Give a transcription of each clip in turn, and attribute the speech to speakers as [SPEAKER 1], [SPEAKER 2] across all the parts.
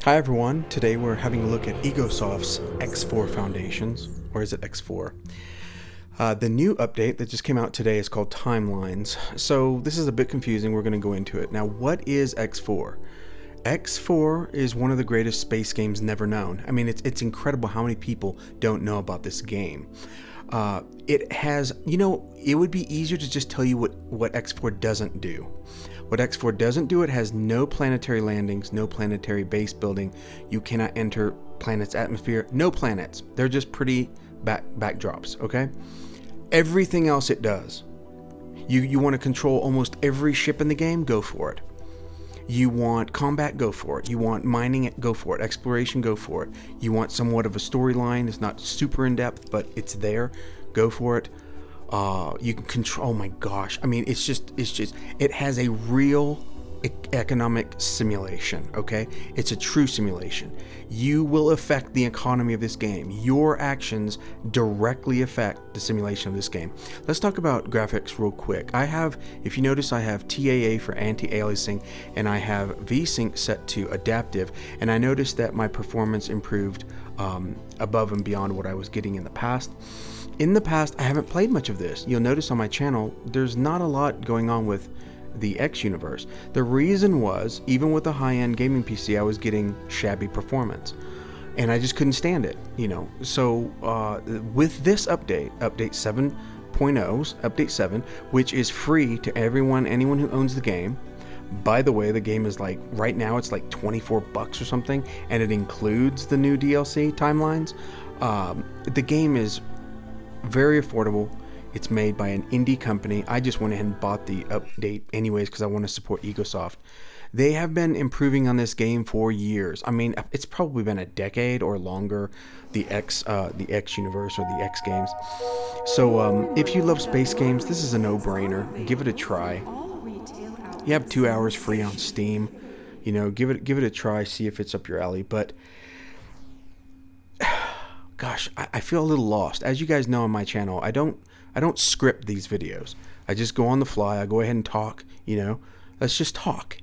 [SPEAKER 1] Hi everyone, today we're having a look at Egosoft's X4 Foundations, or is it X4? The new update that just came out today is called Timelines, so this is a bit confusing, we're going to go into it. Now, what is X4? X4 is one of the greatest space games never known. I mean, it's incredible how many people don't know about this game. It has, it would be easier to just tell you what X4 doesn't do. What X4 doesn't do, it has no planetary landings, no planetary base building. You cannot enter planet's atmosphere. No planets. They're just pretty backdrops, okay? Everything else it does. You want to control almost every ship in the game? Go for it. You want combat? Go for it. You want mining? Go for it. Exploration? Go for it. You want somewhat of a storyline? It's not super in-depth, but it's there. Go for it. You can control, oh my gosh. I mean, it has a real economic simulation, okay? It's a true simulation. You will affect the economy of this game. Your actions directly affect the simulation of this game. Let's talk about graphics real quick. If you notice, I have TAA for anti-aliasing, and I have VSync set to adaptive, and I noticed that my performance improved above and beyond what I was getting in the past. In the past, I haven't played much of this. You'll notice on my channel, there's not a lot going on with the X universe. The reason was, even with a high-end gaming PC, I was getting shabby performance, and I just couldn't stand it, So with this update 7.0's update 7, which is free to anyone who owns the game. By the way, the game is right now it's like $24 or something, and it includes the new DLC Timelines. The game is very affordable. It's made by an indie company. I just went ahead and bought the update anyways because I want to support Egosoft. They have been improving on this game for years. I mean, it's probably been a decade or longer, the X universe or the X games. So if you love space games, this is a no-brainer. Give it a try. You have 2 hours free on Steam. Give it a try, see if it's up your alley. But gosh, I feel a little lost. As you guys know on my channel, I don't script these videos. I just go on the fly. I go ahead and talk, Let's just talk,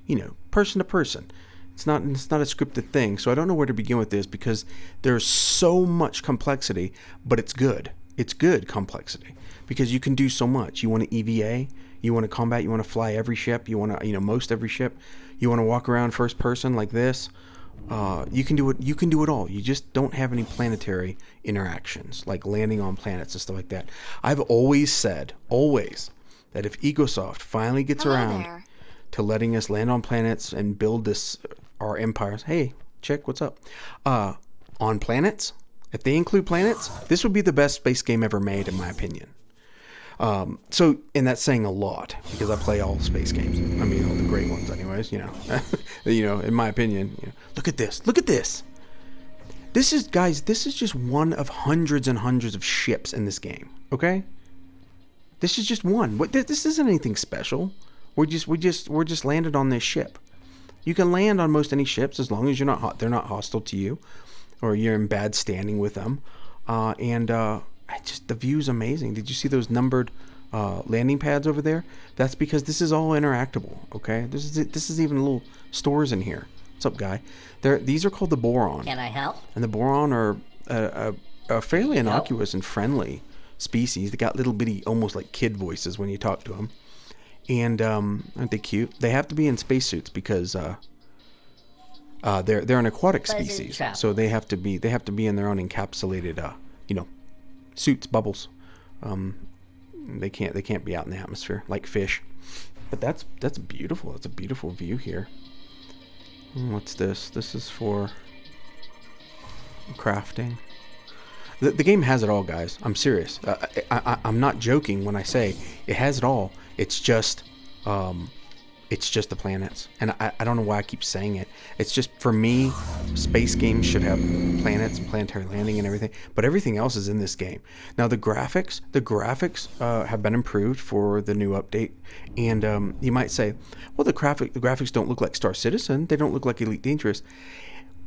[SPEAKER 1] person to person. It's not a scripted thing. So I don't know where to begin with this because there's so much complexity, but it's good. It's good complexity because you can do so much. You want to EVA, you want to combat, you want to fly every ship, you want to, most every ship. You want to walk around first person like this. You can do it. You can do it all. You just don't have any planetary interactions, like landing on planets and stuff like that. I've always said, that if Egosoft finally gets around to letting us land on planets and build our empires, hey, chick, what's up? On planets, if they include planets, this would be the best space game ever made, in my opinion. And that's saying a lot because I play all space games. I mean, all the great ones anyways, in my opinion, look at this. This is just one of hundreds and hundreds of ships in this game. Okay. This is just one. This isn't anything special. We're just landed on this ship. You can land on most any ships as long as they're not hostile to you or you're in bad standing with them. The view's amazing. Did you see those numbered landing pads over there? That's because this is all interactable. Okay, this is even little stores in here. What's up, guy? These are called the Boron.
[SPEAKER 2] Can I help?
[SPEAKER 1] And the Boron are a fairly innocuous and friendly species. They got little bitty, almost like kid voices when you talk to them. And aren't they cute? They have to be in spacesuits because they're an aquatic species, so they have to be in their own encapsulated suits, bubbles. They can't be out in the atmosphere like fish. But that's beautiful. It's a beautiful view here. What's this? This is for crafting. The game has it all, guys. I'm serious. I'm not joking when I say it has it all. It's just the planets. And I don't know why I keep saying it. It's just, for me, space games should have planets and planetary landing and everything. But everything else is in this game. Now, the graphics have been improved for the new update. And you might say, well, the graphics don't look like Star Citizen. They don't look like Elite Dangerous.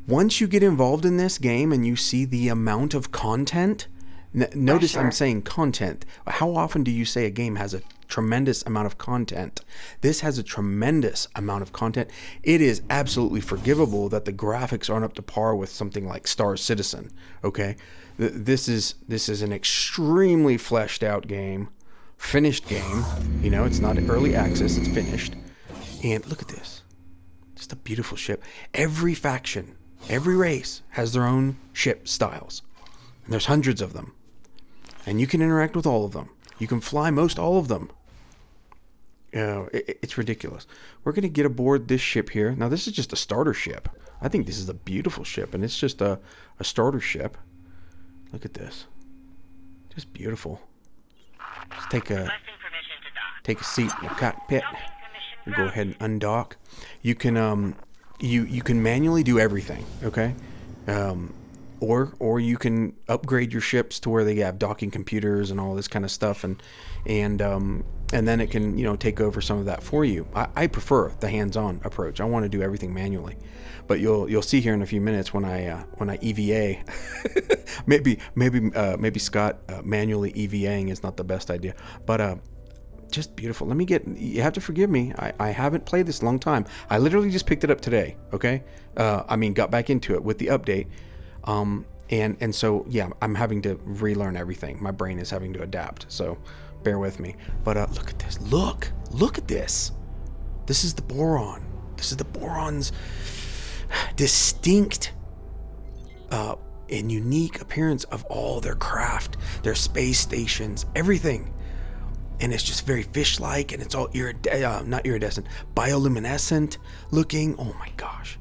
[SPEAKER 1] Once you get involved in this game and you see the amount of content, notice I'm saying content. How often do you say a game has a tremendous amount of content. This has a tremendous amount of content. It is absolutely forgivable that the graphics aren't up to par with something like Star Citizen. Okay, this is an extremely fleshed out game, finished game. You know, it's not early access; it's finished. And look at this, just a beautiful ship. Every faction, every race has their own ship styles, and there's hundreds of them. And you can interact with all of them. You can fly most all of them. It's ridiculous. We're going to get aboard this ship here. Now, this is just a starter ship. I think this is a beautiful ship, and it's just a starter ship. Look at this. Just beautiful. Let's take a seat in the cockpit. We'll go ahead and undock. You can you can manually do everything, okay? Or you can upgrade your ships to where they have docking computers and all this kind of stuff, and then it can, you know, take over some of that for you. I prefer the hands-on approach. I want to do everything manually, but you'll see here in a few minutes when I EVA. maybe Scott manually EVAing is not the best idea, but just beautiful. You have to forgive me. I haven't played this a long time. I literally just picked it up today. Okay, got back into it with the update. And so, yeah, I'm having to relearn everything. My brain is having to adapt, so bear with me. But look at this. Look at this. This is the Boron. This is the Boron's distinct and unique appearance of all their craft, their space stations, everything. And it's just very fish-like, and it's all not iridescent, bioluminescent looking. Oh my gosh.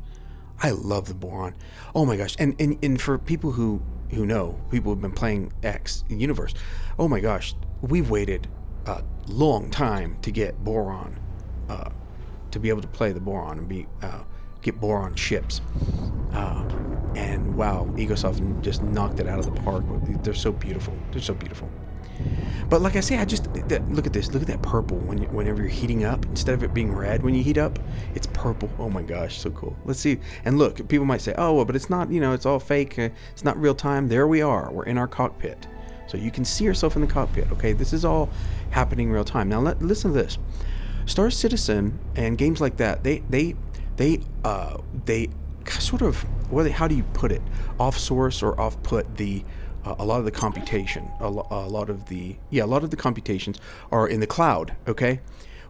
[SPEAKER 1] I love the Boron. Oh my gosh. And for people who know, people who've been playing X Universe, oh my gosh, we've waited a long time to get Boron, to be able to play the Boron and get Boron ships. And wow, Egosoft just knocked it out of the park. They're so beautiful. They're so beautiful. But like I say, look at this. Look at that purple whenever you're heating up. Instead of it being red when you heat up, it's purple. Oh my gosh, so cool. Let's see. And look, people might say, oh, well, but it's not, it's all fake. It's not real time. There we are. We're in our cockpit. So you can see yourself in the cockpit. Okay, this is all happening real time. Now listen to this. Star Citizen and games like that, they sort of, how do you put it? Off source or off put a lot of the computation, a lot of the computations are in the cloud. Okay,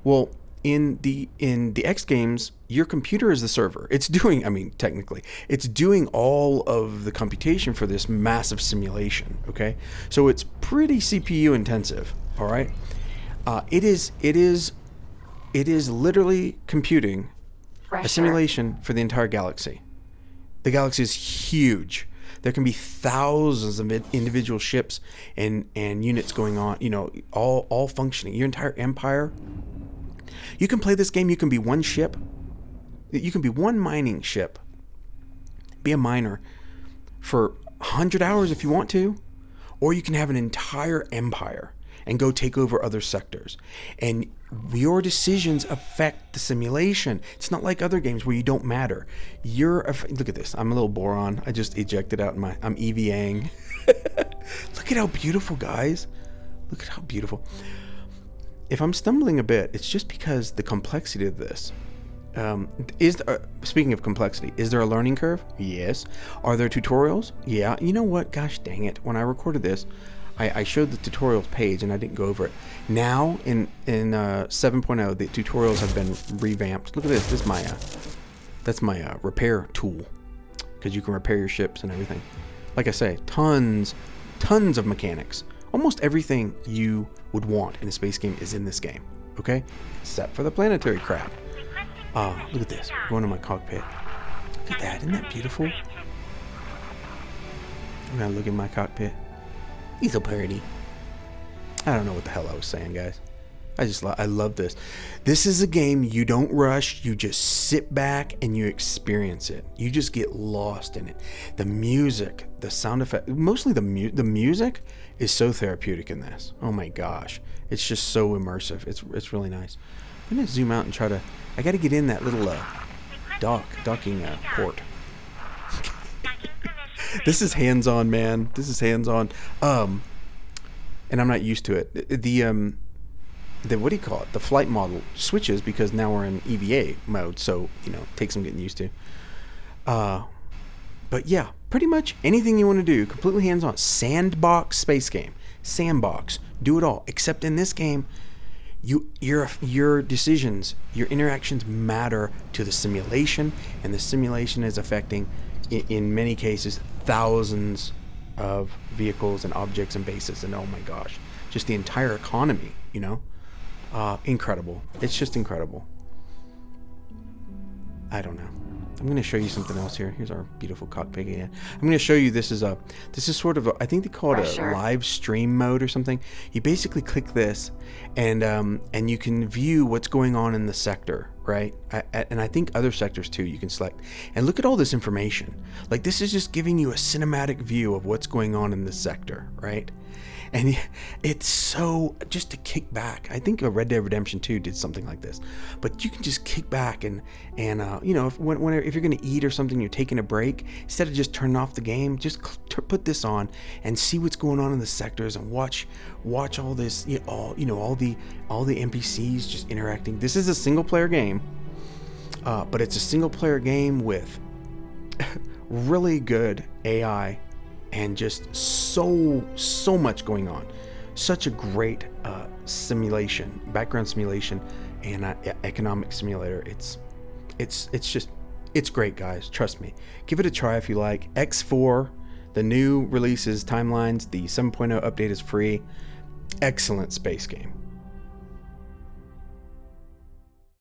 [SPEAKER 1] well, in the X games, your computer is the server. It's doing, technically, it's doing all of the computation for this massive simulation. Okay, so it's pretty CPU intensive. All right, it is literally computing a simulation for the entire galaxy. The galaxy is huge. There can be thousands of individual ships and units going on, all functioning. Your entire empire. You can play this game. You can be one ship. You can be one mining ship. Be a miner for 100 hours if you want to. Or you can have an entire empire and go take over other sectors. And your decisions affect the simulation. It's not like other games where you don't matter. Look at this. I'm a little Boron. I just ejected out I'm EVAing. Look at how beautiful, guys. Look at how beautiful. If I'm stumbling a bit, it's just because the complexity of this. Speaking of complexity, is there a learning curve? Yes. Are there tutorials? Yeah. You know what? Gosh dang it. When I recorded this, I showed the tutorials page and I didn't go over it. Now in 7.0, the tutorials have been revamped. Look at this. That's my repair tool, because you can repair your ships and everything. Like I say, tons of mechanics. Almost everything you would want in a space game is in this game. Okay, except for the planetary crap. Look at this. Going to my cockpit. Look at that. Isn't that beautiful? I'm gonna look in my cockpit. He's so pretty. I don't know what the hell I was saying, guys. I love this. This is a game you don't rush. You just sit back and you experience it. You just get lost in it. The music, the sound effect, mostly the music is so therapeutic in this. Oh my gosh, it's just so immersive. It's really nice. I'm gonna zoom out and try to. I got to get in that little docking port. This is hands-on, man. This is hands-on. And I'm not used to it. what do you call it? The flight model switches because now we're in EVA mode, so it takes some getting used to. But yeah, pretty much anything you want to do, completely hands-on. Sandbox space game. Sandbox. Do it all. Except in this game, your decisions, your interactions matter to the simulation, and the simulation is affecting, in many cases, thousands of vehicles and objects and bases, and oh my gosh, just the entire economy, incredible. It's just incredible. I don't know. I'm going to show you something else here. Here's our beautiful cockpit again. I'm going to show you, this is sort of I think they call it a live stream mode or something. You basically click this and you can view what's going on in the sector, right? And I think other sectors too you can select. And look at all this information. Like, this is just giving you a cinematic view of what's going on in this sector, right? And it's so, just to kick back. I think Red Dead Redemption 2 did something like this. But you can just kick back and if you're going to eat or something, you're taking a break, instead of just turning off the game, just put this on and see what's going on in the sectors and watch all this, all the NPCs just interacting. This is a single player game, but it's a single player game with really good AI. And just so much going on. Such a great simulation, background simulation, and economic simulator. It's great, guys. Trust me. Give it a try if you like. X4, the new releases, timelines, the 7.0 update is free. Excellent space game.